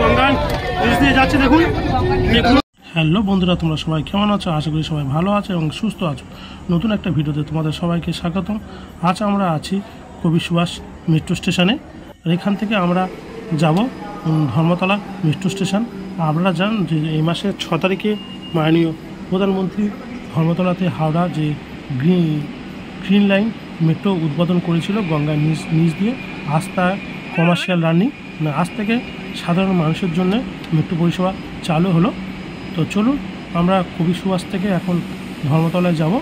গঙ্গার নিচ দিয়ে যাচ্ছে দেখুন। হ্যালো বন্ধুরা, তোমরা সবাই কেমন আছো? আশা করি সবাই ভালো আছো এবং সুস্থ আছো। নতুন একটা ভিডিওতে তোমাদের সবাইকে স্বাগতম। আজ আমরা আছি কবি সুভাষ মেট্রো স্টেশনে। এখান থেকে আমরা যাব ধর্মতলা মেট্রো স্টেশন। আপনারা জানেন যে এই মাসের 6 তারিখে মাননীয় প্রধানমন্ত্রী ধর্মতলাতে হাওড়া যে গ্রিন লাইন মেট্রো উদ্বোধন করেছিল গঙ্গার নিচ দিয়ে। আজ তার কমার্শিয়াল রানিং, আজ থেকে সাধারণ মানুষের জন্য মেট্রো পরিষেবা চালু হলো। তো চলুন আমরা কবি সুভাষ থেকে এখন ধর্মতলায় যাব।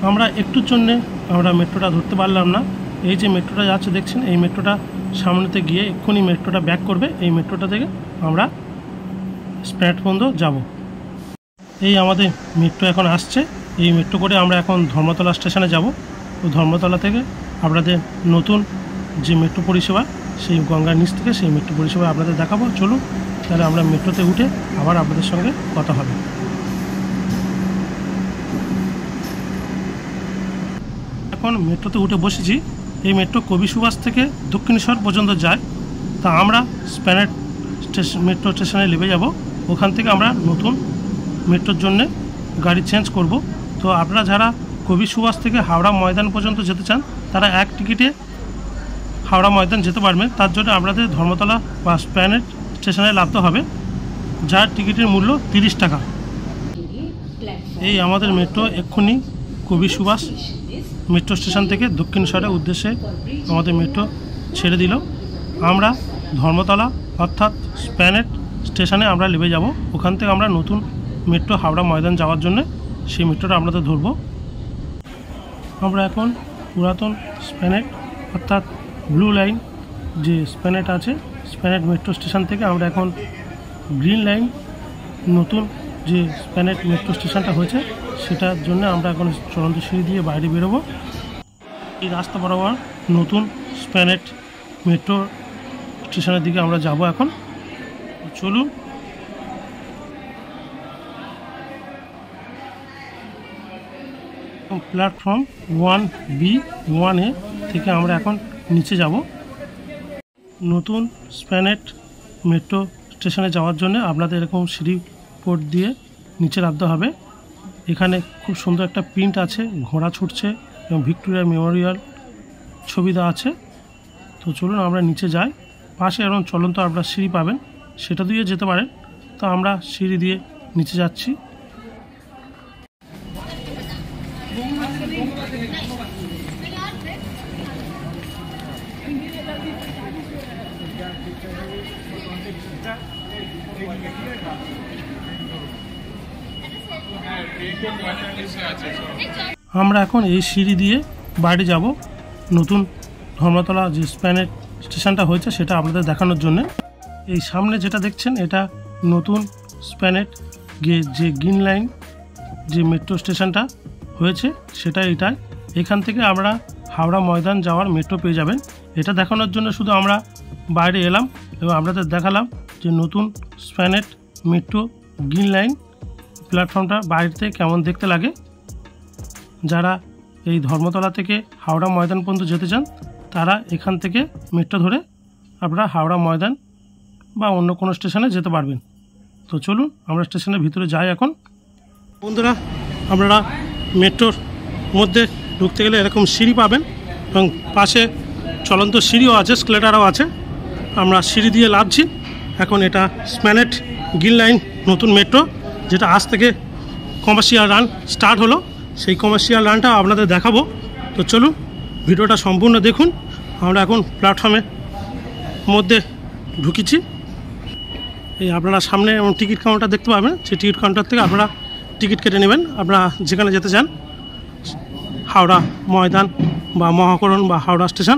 আমরা একটুর জন্যে আমরা মেট্রোটা ধরতে পারলাম না। এই যে মেট্রোটা যাচ্ছে দেখছেন, এই মেট্রোটা সামনেতে গিয়ে এক্ষুনি মেট্রোটা ব্যাক করবে। এই মেট্রোটা থেকে আমরা স্প্যানেড পর্যন্ত যাব। এই আমাদের মেট্রো এখন আসছে। এই মেট্রো করে আমরা এখন ধর্মতলা স্টেশনে যাব। তো ধর্মতলা থেকে আপনাদের নতুন যে মেট্রো পরিষেবা সেই গঙ্গার নিচ থেকে সেই মেট্রো পরিষেবা আপনাদের দেখাবো। চলুন তাহলে আমরা মেট্রোতে উঠে আবার আপনাদের সঙ্গে কথা হবে। এখন মেট্রোতে উঠে বসেছি। এই মেট্রো কবি সুভাষ থেকে দক্ষিণেশ্বর পর্যন্ত যায়। তা আমরা স্প্যানেড মেট্রো স্টেশনে নেমে যাব। ওখান থেকে আমরা নতুন মেট্রোর জন্য গাড়ি চেঞ্জ করব। তো আপনারা যারা কবি সুভাষ থেকে হাওড়া ময়দান পর্যন্ত যেতে চান তারা এক টিকিটে হাওড়া ময়দান যেতে পারবেন। তার জন্য আপনাদের ধর্মতলা বা স্প্যানেড স্টেশনে নামতে হবে, যার টিকিটের মূল্য 30 টাকা। এই আমাদের মেট্রো এক্ষুনি কবি সুভাষ মেট্রো স্টেশন থেকে দক্ষিণেশ্বরের উদ্দেশ্যে আমাদের মেট্রো ছেড়ে দিল। আমরা ধর্মতলা অর্থাৎ স্প্যানেড স্টেশনে আমরা নেমে যাব। ওখান থেকে আমরা নতুন মেট্রো হাওড়া ময়দান যাওয়ার জন্য সেই মেট্রোটা আমাদের ধরবো। আমরা এখন পুরাতন স্প্যানেড অর্থাৎ ব্লু লাইন যে স্প্যানেড আছে, স্প্যানেড মেট্রো স্টেশন থেকে আমরা এখন গ্রিন লাইন নতুন যে স্প্যানেড মেট্রো স্টেশনটা হয়েছে সেটার জন্য আমরা এখন চলন্ত সিঁড়ি দিয়ে বাইরে বেরোবো। এই রাস্তা বরাবর নতুন স্প্যানেড মেট্রো স্টেশনের দিকে আমরা যাব এখন। চলুন প্ল্যাটফর্ম 1B1A থেকে আমরা এখন নিচে যাব। নতুন স্প্যানেড মেট্রো স্টেশনে যাওয়ার জন্য আপনাদের এরকম সিঁড়ি পোর্ট দিয়ে নিচে নামতে হবে। এখানে খুব সুন্দর একটা প্রিন্ট আছে, ঘোড়া ছুটছে এবং ভিক্টোরিয়া মেমোরিয়াল ছবি দেওয়া আছে। তো চলুন আমরা নিচে যাই। পাশে এরকম চলন্ত আপনারা সিঁড়ি পাবেন, সেটা দিয়ে যেতে পারেন। তো আমরা সিঁড়ি দিয়ে নিচে যাচ্ছি। আমরা এখন এই সিঁড়ি দিয়ে বাইরে যাব নতুন ধর্মতলা যে স্প্যানেড স্টেশনটা হয়েছে সেটা আপনাদের দেখানোর জন্য। এই সামনে যেটা দেখছেন এটা নতুন স্প্যানেড যে গ্রিন লাইন যে মেট্রো স্টেশনটা হয়েছে সেটা এটাই। এখান থেকে আমরা হাওড়া ময়দান যাওয়ার মেট্রো পেয়ে যাবেন। এটা দেখানোর জন্য শুধু আমরা বাইরে এলাম এবং আপনাদের দেখালাম যে নতুন স্প্যানেড মেট্রো গ্রিন লাইন প্ল্যাটফর্মটা বাইরে কেমন দেখতে লাগে। যারা এই ধর্মতলা থেকে হাওড়া ময়দান পর্যন্ত যেতে চান তারা এখান থেকে মেট্রো ধরে আপনারা হাওড়া ময়দান বা অন্য কোনো স্টেশনে যেতে পারবেন। তো চলুন আমরা স্টেশনের ভিতরে যাই এখন। বন্ধুরা, আপনারা মেট্রোর মধ্যে ঢুকতে গেলে এরকম সিঁড়ি পাবেন এবং পাশে চলন্ত সিঁড়িও আছে, স্কেলেটারও আছে। আমরা সিঁড়ি দিয়ে নামছি। এখন এটা স্প্যানেড গ্রিন লাইন নতুন মেট্রো, যেটা আজ থেকে কমার্শিয়াল রান স্টার্ট হলো। সেই কমার্শিয়াল রানটা আপনাদের দেখাবো। তো চলুন ভিডিওটা সম্পূর্ণ দেখুন। আমরা এখন প্ল্যাটফর্মের মধ্যে ঢুকেছি। এই আপনারা সামনে টিকিট কাউন্টার দেখতে পাবেন। সেই টিকিট কাউন্টার থেকে আপনারা টিকিট কেটে নেবেন। আপনারা যেখানে যেতে চান, হাওড়া ময়দান বা মহাকরণ বা হাওড়া স্টেশন,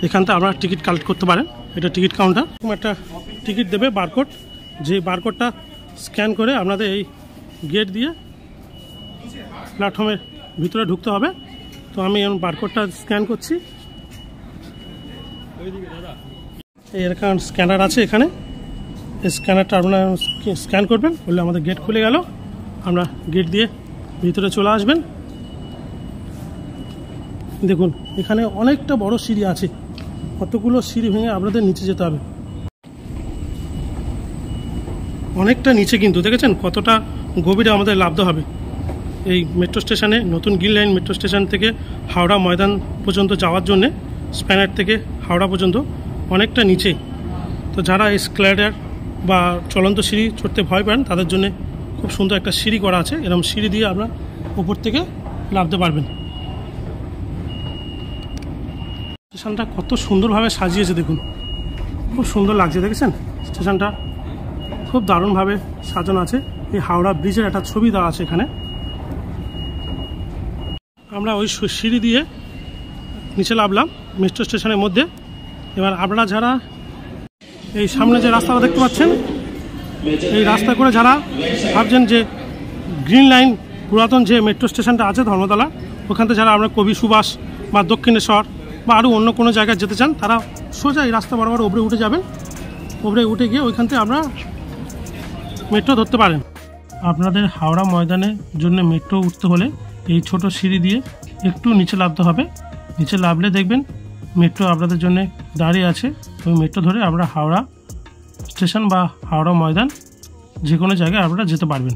এখান থেকে আপনারা টিকিট কালেক্ট করতে পারেন। এটা টিকিট কাউন্টার। একটা টিকিট দেবে বারকোড, যে বারকোডটা স্ক্যান করে আপনাদের এই গেট দিয়ে প্ল্যাটফর্মের ভিতরে ঢুকতে হবে। তো আমি এখন বারকোডটা স্ক্যান করছি। এরকম স্ক্যানার আছে এখানে, এই স্ক্যানারটা আপনারা স্ক্যান করবেন, বললে আমাদের গেট খুলে গেল। আমরা গেট দিয়ে ভিতরে চলে আসবেন। দেখুন এখানে অনেকটা বড় সিঁড়ি আছে, কতগুলো সিঁড়ি ভেঙে আপনাদের নিচে যেতে হবে, অনেকটা নিচে কিন্তু দেখেছেন কতটা গভীরে আমাদের নামতে হবে। এই মেট্রো স্টেশনে নতুন গ্রিন লাইন মেট্রো স্টেশন থেকে হাওড়া ময়দান পর্যন্ত যাওয়ার জন্যে স্প্যানার থেকে হাওড়া পর্যন্ত অনেকটা নিচে। তো যারা এই স্ক্লাইডার বা চলন্ত সিঁড়ি চড়তে ভয় পান তাদের জন্য খুব সুন্দর একটা সিঁড়ি করা আছে, এরকম সিঁড়ি দিয়ে আপনার উপর থেকে নামতে পারবেন। স্টেশনটা কত সুন্দরভাবে সাজিয়েছে দেখুন, খুব সুন্দর লাগছে দেখেছেন। স্টেশনটা খুব দারুণভাবে সাজানো আছে। এই হাওড়া ব্রিজের একটা ছবি দেওয়া আছে এখানে। আমরা ওই সিঁড়ি দিয়ে নিচে নামলাম মেট্রো স্টেশনের মধ্যে। এবার আপনারা যারা এই সামনে যে রাস্তাটা দেখতে পাচ্ছেন, এই রাস্তা করে যারা ভাবছেন যে গ্রিন লাইন পুরাতন যে মেট্রো স্টেশনটা আছে ধর্মতলা, ওখান থেকে যারা আমরা কবি সুভাষ বা দক্ষিণেশ্বর বা আরও অন্য কোনো জায়গায় যেতে চান, তারা সোজা এই রাস্তা বরাবর ওপরে উঠে যাবেন। ওপরে উঠে গিয়ে ওইখান থেকে আমরা মেট্রো ধরতে পারেন। আপনাদের হাওড়া ময়দানের জন্য মেট্রো উঠতে হলে এই ছোট সিঁড়ি দিয়ে একটু নিচে নামতে হবে। নিচে নামলে দেখবেন মেট্রো আপনাদের জন্য দাঁড়িয়ে আছে। ওই মেট্রো ধরে আমরা হাওড়া স্টেশন বা হাওড়া ময়দান যে কোনো জায়গায় আপনারা যেতে পারবেন।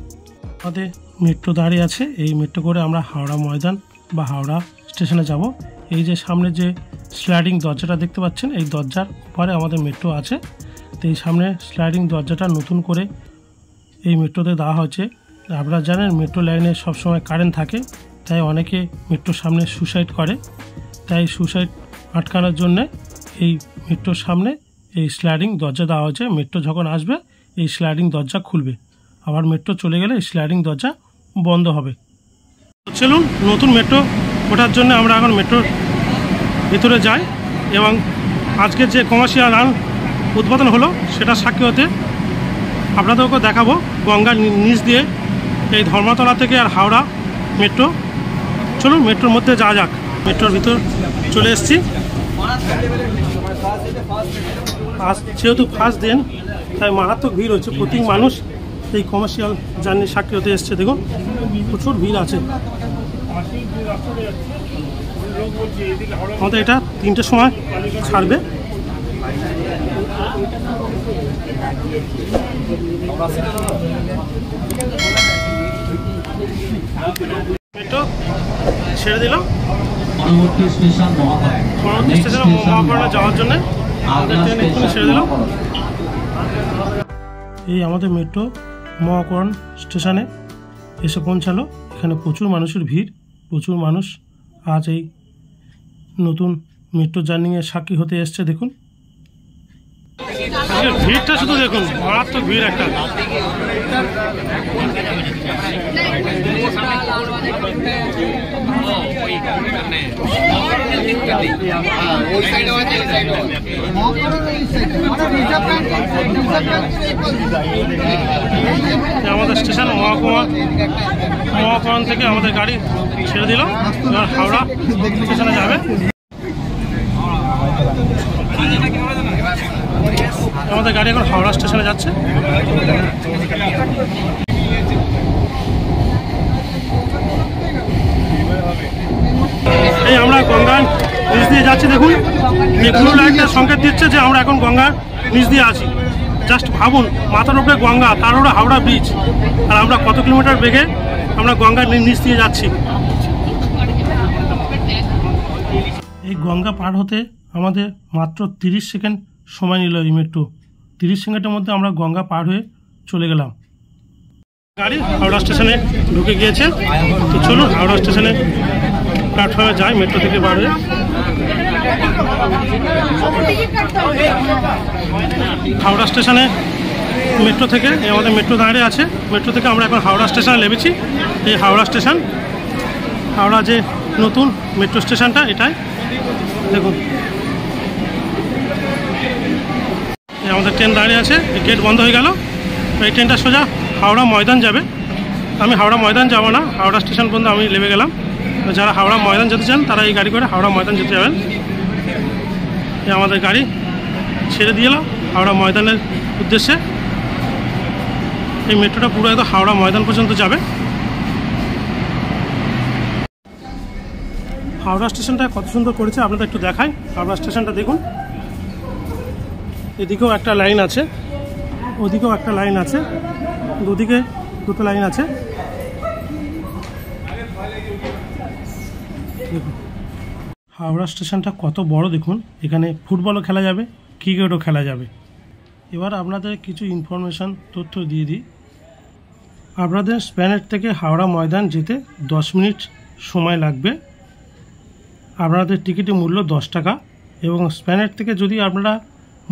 আমাদের মেট্রো দাঁড়িয়ে আছে, এই মেট্রো করে আমরা হাওড়া ময়দান বা হাওড়া স্টেশনে যাব। এই যে সামনে যে স্লাইডিং দরজাটা দেখতে পাচ্ছেন, এই দরজার পরে আমাদের মেট্রো আছে। তো এই সামনে স্লাইডিং দরজাটা নতুন করে এই মেট্রোতে দেওয়া হয়েছে। আপনারা জানেন মেট্রো লাইনে সবসময় কারেন্ট থাকে, তাই অনেকে মেট্রোর সামনে সুসাইড করে। তাই সুসাইড আটকানোর জন্যে এই মেট্রোর সামনে এই স্লাইডিং দরজা দেওয়া হয়েছে। মেট্রো যখন আসবে এই স্লাইডিং দরজা খুলবে, আবার মেট্রো চলে গেলে এই স্লাইডিং দরজা বন্ধ হবে। চলুন নতুন মেট্রো ওঠার জন্য আমরা এখন মেট্রোর ভিতরে যাই এবং আজকের যে কমার্শিয়াল লাইন উদ্বোধন হলো সেটা সাক্ষী হতে আপনাদেরকে দেখাবো গঙ্গার নিচ দিয়ে এই ধর্মতলা থেকে আর হাওড়া মেট্রো। চলুন মেট্রোর মধ্যে যাওয়া যাক। মেট্রোর ভিতর চলে এসেছি। আজ যেহেতু ফার্স্ট দিন তাই মারাত্মক ভিড় হচ্ছে, প্রতি মানুষ এই কমার্শিয়াল জার্নির সাক্ষী হতে এসছে। দেখুন প্রচুর ভিড় আছে। আমাদের এটা 3টের সময় ছাড়বে। মেট্রো ছেড়ে দিলাম পরবর্তী স্টেশনে মহাকরণে যাওয়ার জন্য আমাদের ট্রেন এক্ষুনি ছেড়ে দিলাম। এই আমাদের মেট্রো মহাকরণ স্টেশনে এসে পৌঁছালো। এখানে প্রচুর মানুষের ভিড়, প্রচুর মানুষ আজ এই নতুন মেট্রো জার্নিংয়ের সাক্ষী হতে এসছে। দেখুন ভিড়টা শুধু দেখুন, মারাত্মক ভিড় একটা। আমাদের স্টেশন মহাকরণ থেকে আমাদের গাড়ি ছেড়ে দিল, এবার হাওড়া স্টেশনে যাবে। আমাদের গাড়ি এখন হাওড়া স্টেশনে যাচ্ছে। এই আমরা গঙ্গার নিচ দিয়ে যাচ্ছি। দেখুন এই ব্লু লাইটটা সংকেত দিচ্ছে যে আমরা এখন গঙ্গার নিচ দিয়ে আছি। জাস্ট ভাবুন, মাথার উপরে গঙ্গা, তার উপরে হাওড়া ব্রিজ, আর আমরা কত কিলোমিটার বেগে আমরা গঙ্গার নিচ দিয়ে যাচ্ছি। এই গঙ্গা পার হতে আমাদের মাত্র 30 সেকেন্ড সময় নিল এই মেট্রো। 30 সেকেন্ডের মধ্যে আমরা গঙ্গা পার হয়ে চলে গেলাম। গাড়ি হাওড়া স্টেশনে ঢুকে গিয়েছে। তো চলুন হাওড়া স্টেশনে প্ল্যাটফর্মে যাই মেট্রো থেকে বার হয়ে। হাওড়া স্টেশনে মেট্রো থেকে আমাদের মেট্রো দাঁড়িয়ে আছে। মেট্রো থেকে আমরা এখন হাওড়া স্টেশনে নেমেছি। এই হাওড়া স্টেশন, হাওড়া যে নতুন মেট্রো স্টেশনটা এটাই। দেখুন আমাদের ট্রেন দাঁড়িয়ে আছে, গেট বন্ধ হয়ে গেল। এই ট্রেনটা সোজা হাওড়া ময়দান যাবে। আমি হাওড়া ময়দান যাব না, হাওড়া স্টেশন পর্যন্ত আমি নেমে গেলাম। যারা হাওড়া ময়দান যেতে চান তারা এই গাড়ি করে হাওড়া ময়দান যেতে যাবেন। আমাদের গাড়ি ছেড়ে দিয়ে এলো হাওড়া ময়দানের উদ্দেশ্যে। এই মেট্রোটা পুরো একদম হাওড়া ময়দান পর্যন্ত যাবে। হাওড়া স্টেশনটা কত সুন্দর করেছে আপনাদের একটু দেখাই। হাওড়া স্টেশনটা দেখুন, এদিকেও একটা লাইন আছে, ওদিকেও একটা লাইন আছে, দুদিকে দুটো লাইন আছে। দেখুন হাওড়া স্টেশনটা কত বড় দেখুন। এখানে ফুটবলও খেলা যাবে, ক্রিকেটও খেলা যাবে। এবার আপনাদের কিছু ইনফরমেশান তথ্য দিয়ে দিই। আপনাদের স্প্ল্যানেড থেকে হাওড়া ময়দান যেতে 10 মিনিট সময় লাগবে। আপনাদের টিকিটের মূল্য 10 টাকা এবং স্প্ল্যানেড থেকে যদি আপনারা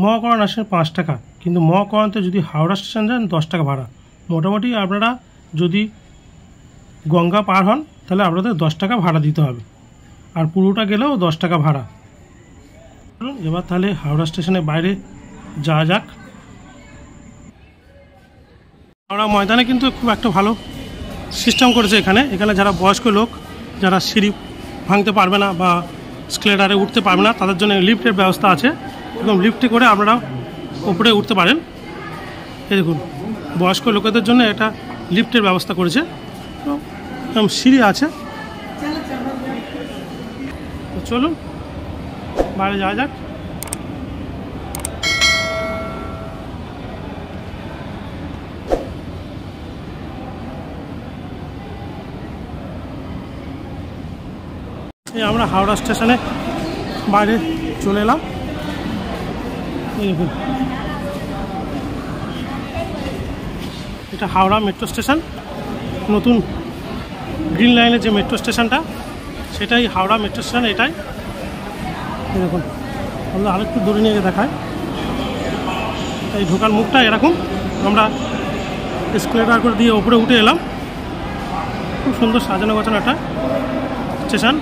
মহাকরণ আসেন 5 টাকা, কিন্তু মহাকরণতে যদি হাওড়া স্টেশন যান 10 টাকা ভাড়া। মোটামুটি আপনারা যদি গঙ্গা পার হন তাহলে আপনাদের 10 টাকা ভাড়া দিতে হবে, আর পুরোটা গেলেও 10 টাকা ভাড়া। এবার তাহলে হাওড়া স্টেশনের বাইরে যাওয়া যাক। হাওড়া ময়দানে কিন্তু খুব একটা ভালো সিস্টেম করেছে এখানে। যারা বয়স্ক লোক, যারা সিঁড়ি ভাঙতে পারবে না বা স্কেলেটারে উঠতে পারবে না, তাদের জন্য লিফটের ব্যবস্থা আছে এবং লিফটে করে আপনারা উপরে উঠতে পারেন। এই দেখুন বয়স্ক লোকেদের জন্য একটা লিফটের ব্যবস্থা করেছে, এবং সিঁড়ি আছে। তো চলুন বাইরে যাওয়া যাক। আমরা হাওড়া স্টেশনে বাইরে চলে এলাম। এই দেখুন এটা হাওড়া মেট্রো স্টেশন, নতুন গ্রিন লাইনের যে মেট্রো স্টেশনটা সেটাই হাওড়া মেট্রো স্টেশন। এটাই এই দেখুন, আমরা আরেকটু দূরে নিয়ে দেখায়। এই ঢোকার মুখটা এরকম, আমরা স্কেলেটার করে দিয়ে উপরে উঠে এলাম। খুব সুন্দর সাজানো গোছানো একটা স্টেশন,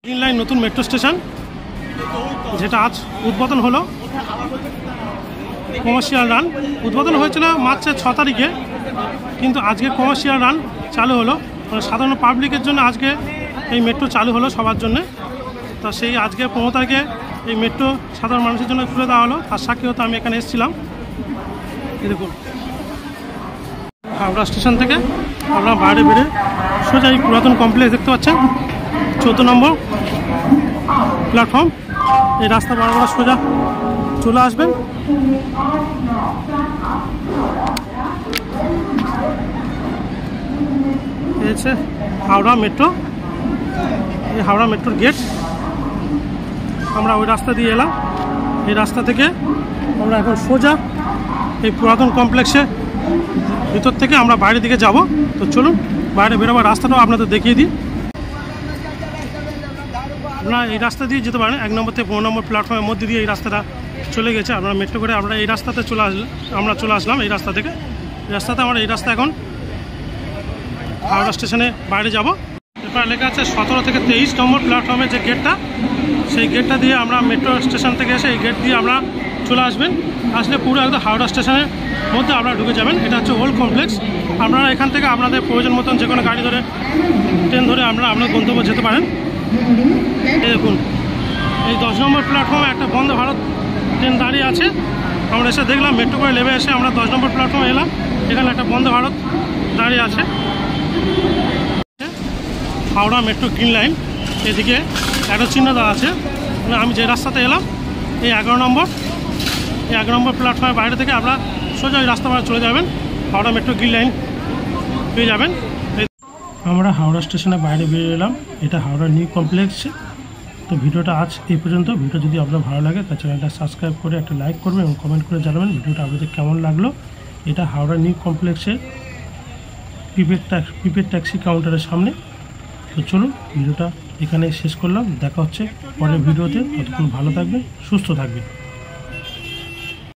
গ্রিন লাইন নতুন মেট্রো স্টেশন, যেটা আজ উদ্বোধন হলো। কমার্শিয়াল রান উদ্বোধন হয়েছিল মার্চের 6 তারিখে, কিন্তু আজকে কমার্শিয়াল রান চালু হলো। মানে সাধারণ পাবলিকের জন্য আজকে এই মেট্রো চালু হলো সবার জন্য। তো সেই আজকে 15 তারিখে এই মেট্রো সাধারণ মানুষের জন্য খুলে দেওয়া হলো। তার সাক্ষী হতে আমি এখানে এসেছিলাম। এই দেখুন হাওড়া স্টেশন থেকে আমরা বাইরে বেরে সোজা এই পুরাতন কমপ্লেক্স দেখতে পাচ্ছেন, 14 নম্বর প্ল্যাটফর্ম। এই রাস্তা বরাবর সোজা চলে আসবেন। এই হচ্ছে হাওড়া মেট্রো, এই হাওড়া মেট্রোর গেট। আমরা ওই রাস্তা দিয়ে এলাম। এই রাস্তা থেকে আমরা এখন সোজা এই পুরাতন কমপ্লেক্সের ভিতর থেকে আমরা বাইরের দিকে যাব। তো চলুন বাইরে বেরোবার রাস্তাটাও আপনাদের দেখিয়ে দিই। আপনারা এই রাস্তা দিয়ে যেতে পারেন। 1 নম্বর থেকে 15 নম্বর প্ল্যাটফর্মের মধ্যে দিয়ে এই রাস্তাটা চলে গেছে। আপনারা মেট্রো করে আমরা এই রাস্তাতে চলে আসলাম। এই রাস্তা থেকে আমরা এই রাস্তা এখন হাওড়া স্টেশনে বাইরে যাব। এরপর লেখা আছে 17 থেকে 23 নম্বর প্ল্যাটফর্মের যে গেটটা, সেই গেটটা দিয়ে আমরা মেট্রো স্টেশন থেকে এসে এই গেট দিয়ে আমরা চলে আসবেন। আসলে পুরো একদম হাওড়া স্টেশনের মধ্যে আপনারা ঢুকে যাবেন। এটা হচ্ছে ওল্ড কমপ্লেক্স। আপনারা এখান থেকে আপনাদের প্রয়োজন মতন যে কোনো গাড়ি ধরে, ট্রেন ধরে আপনার গন্তব্য যেতে পারেন। এই দেখুন এই 10 নম্বর প্ল্যাটফর্মে একটা বন্দে ভারত ট্রেন দাঁড়িয়ে আছে। আমরা এসে দেখলাম, মেট্রো করে নেমে এসে আমরা 10 নম্বর প্ল্যাটফর্মে এলাম। এখানে একটা বন্দে ভারত দাঁড়িয়ে আছে। হাওড়া মেট্রো গ্রিন লাইন, এদিকে একটা চিহ্ন দেওয়া আছে। মানে আমি যে রাস্তাতে এলাম এই 11 নম্বর প্ল্যাটফর্মের বাইরে থেকে আপনারা সোজা ওই রাস্তা চলে যাবেন, হাওড়া মেট্রো গ্রিন লাইন পেয়ে যাবেন। আমরা হাওড়া স্টেশনের বাইরে বেরিয়ে এলাম। এটা হাওড়া নিউ কমপ্লেক্সে। তো ভিডিওটা আজ এই পর্যন্ত। ভিডিও যদি আপনার ভালো লাগে তার চ্যানেলটা সাবস্ক্রাইব করে একটা লাইক করবেন এবং কমেন্ট করে জানাবেন ভিডিওটা আপনাদের কেমন লাগলো। এটা হাওড়া নিউ কমপ্লেক্সে প্রিপেড ট্যাক্সি কাউন্টারের সামনে। তো চলুন ভিডিওটা এখানে শেষ করলাম। দেখা হচ্ছে পরের ভিডিওতে। ততক্ষণ ভালো থাকবেন, সুস্থ থাকবেন।